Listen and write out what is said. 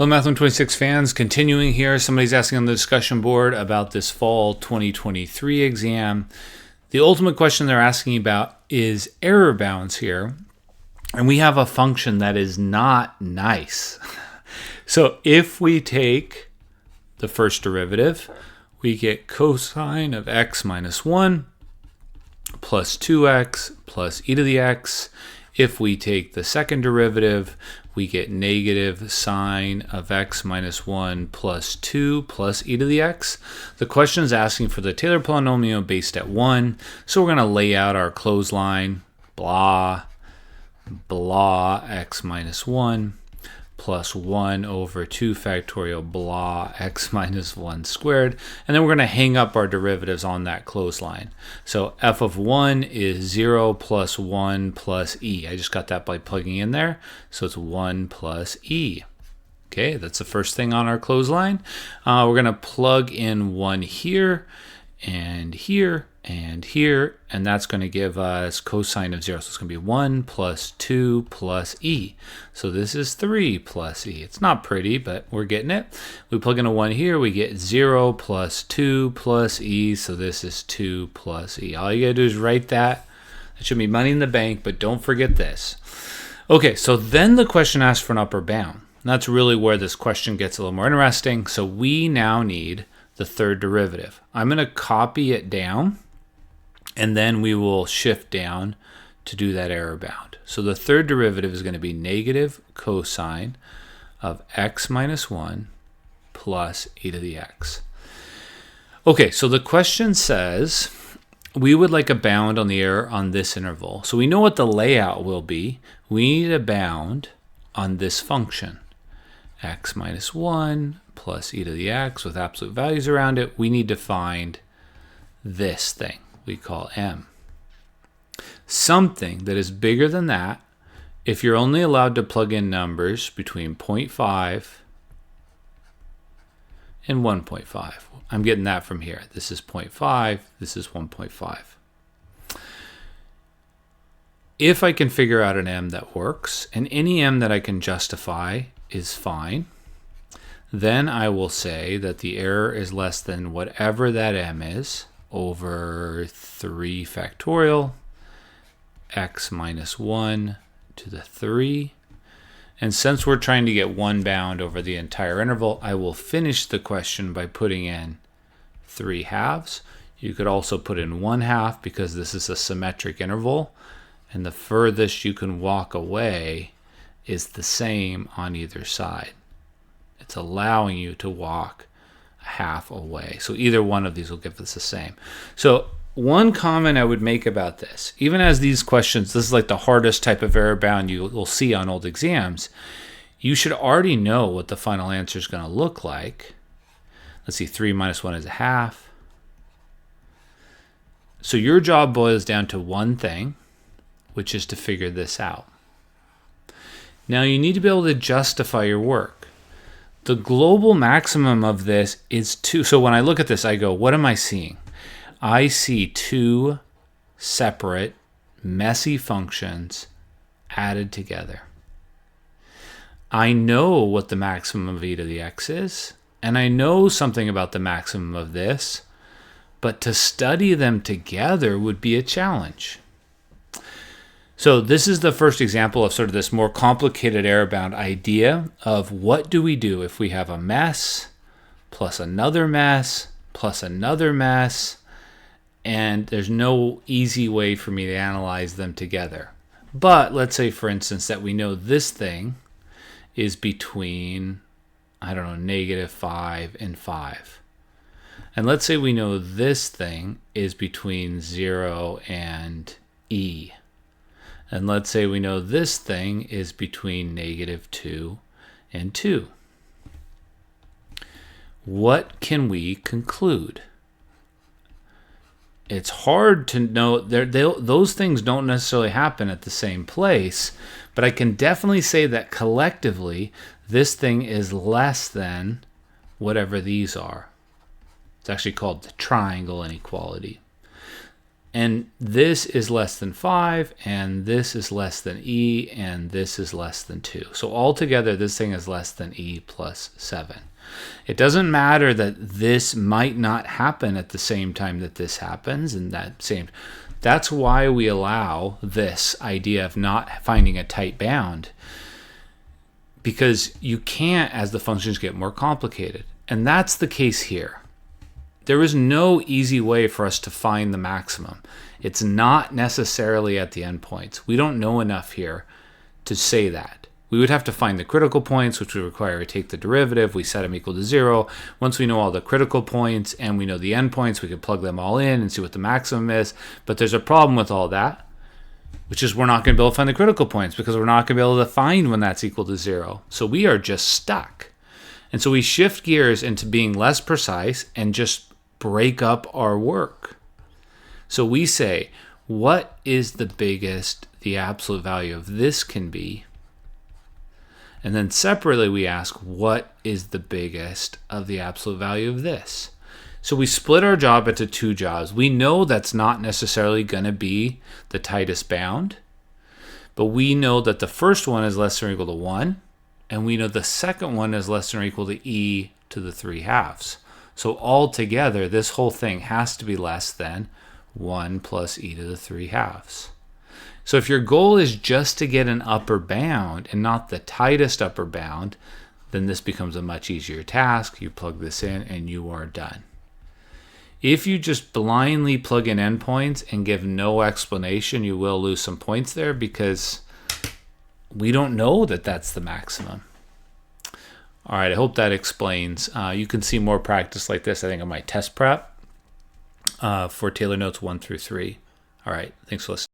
Hello, Math 126 fans. Continuing here, somebody's asking on the discussion board about this fall 2023 exam. The ultimate question they're asking about is error bounds here. And we have a function that is not nice. So if we take the first derivative, we get cosine of x minus 1 plus 2x plus e to the x. If we take the second derivative, we get negative sine of x minus 1 plus 2 plus e to the x. The question is asking for the Taylor polynomial based at 1. So we're going to lay out our clothesline, blah, blah, x minus 1 plus 1 over 2 factorial blah x minus 1 squared. And then we're going to hang up our derivatives on that clothesline. So f of 1 is 0 plus 1 plus e. I just got that by plugging in there. So it's 1 plus e. Okay, that's the first thing on our clothesline. We're going to plug in 1 here and here and here, and that's going to give us cosine of 0. So it's going to be 1 plus 2 plus e. So this is 3 plus e. It's not pretty, but we're getting it. We plug in a 1 here, we get 0 plus 2 plus e. So this is 2 plus e. All you got to do is write that. That should be money in the bank, but don't forget this. Okay, so then the question asks for an upper bound. And that's really where this question gets a little more interesting. So we now need the third derivative. I'm going to copy it down, and then we will shift down to do that error bound. So the third derivative is going to be negative cosine of x minus 1 plus e to the x. Okay, so the question says we would like a bound on the error on this interval. So we know what the layout will be. We need a bound on this function, x minus 1 plus e to the x with absolute values around it. We need to find this thing we call m. Something that is bigger than that, if you're only allowed to plug in numbers between 0.5 and 1.5. I'm getting that from here. This is 0.5, this is 1.5. If I can figure out an m that works, and any m that I can justify is fine, then I will say that the error is less than whatever that m is over 3 factorial x minus 1 to the 3. And since we're trying to get one bound over the entire interval, I will finish the question by putting in 3 halves. You could also put in 1 half because this is a symmetric interval, and the furthest you can walk away is the same on either side. It's allowing you to walk half away. So either one of these will give us the same. So one comment I would make about this, even as these questions, this is like the hardest type of error bound you will see on old exams, you should already know what the final answer is going to look like. Let's see, 3 minus 1 is a half. So your job boils down to one thing, which is to figure this out. Now you need to be able to justify your work. The global maximum of this is 2. So when I look at this, I go, what am I seeing? I see 2 separate, messy functions added together. I know what the maximum of e to the x is, and I know something about the maximum of this, but to study them together would be a challenge. So this is the first example of sort of this more complicated error bound idea of what do we do if we have a mess plus another mess plus another mess, and there's no easy way for me to analyze them together. But let's say, for instance, that we know this thing is between, I don't know, negative 5 and 5. And let's say we know this thing is between 0 and e. And let's say we know this thing is between negative 2 and 2. What can we conclude? It's hard to know. Those things don't necessarily happen at the same place, but I can definitely say that collectively, this thing is less than whatever these are. It's actually called the triangle inequality. And this is less than 5, and this is less than e, and this is less than 2. So altogether, this thing is less than e plus 7. It doesn't matter that this might not happen at the same time that this happens, and that's why we allow this idea of not finding a tight bound, because you can't as the functions get more complicated. And that's the case here. There is no easy way for us to find the maximum. It's not necessarily at the endpoints. We don't know enough here to say that. We would have to find the critical points, which would require we take the derivative, we set them equal to 0. Once we know all the critical points and we know the endpoints, we can plug them all in and see what the maximum is. But there's a problem with all that, which is we're not going to be able to find the critical points because we're not going to be able to find when that's equal to 0. So we are just stuck. And so we shift gears into being less precise and just break up our work. So we say, what is the biggest the absolute value of this can be? And then separately we ask, what is the biggest of the absolute value of this? So we split our job into 2 jobs. We know that's not necessarily going to be the tightest bound, but we know that the first one is less than or equal to 1, and we know the second one is less than or equal to e to the 3/2. So altogether, this whole thing has to be less than 1 plus e to the 3/2. So if your goal is just to get an upper bound and not the tightest upper bound, then this becomes a much easier task. You plug this in and you are done. If you just blindly plug in endpoints and give no explanation, you will lose some points there because we don't know that that's the maximum. All right, I hope that explains. You can see more practice like this, I think, on my test prep for Taylor Notes 1 through 3. All right, thanks for listening.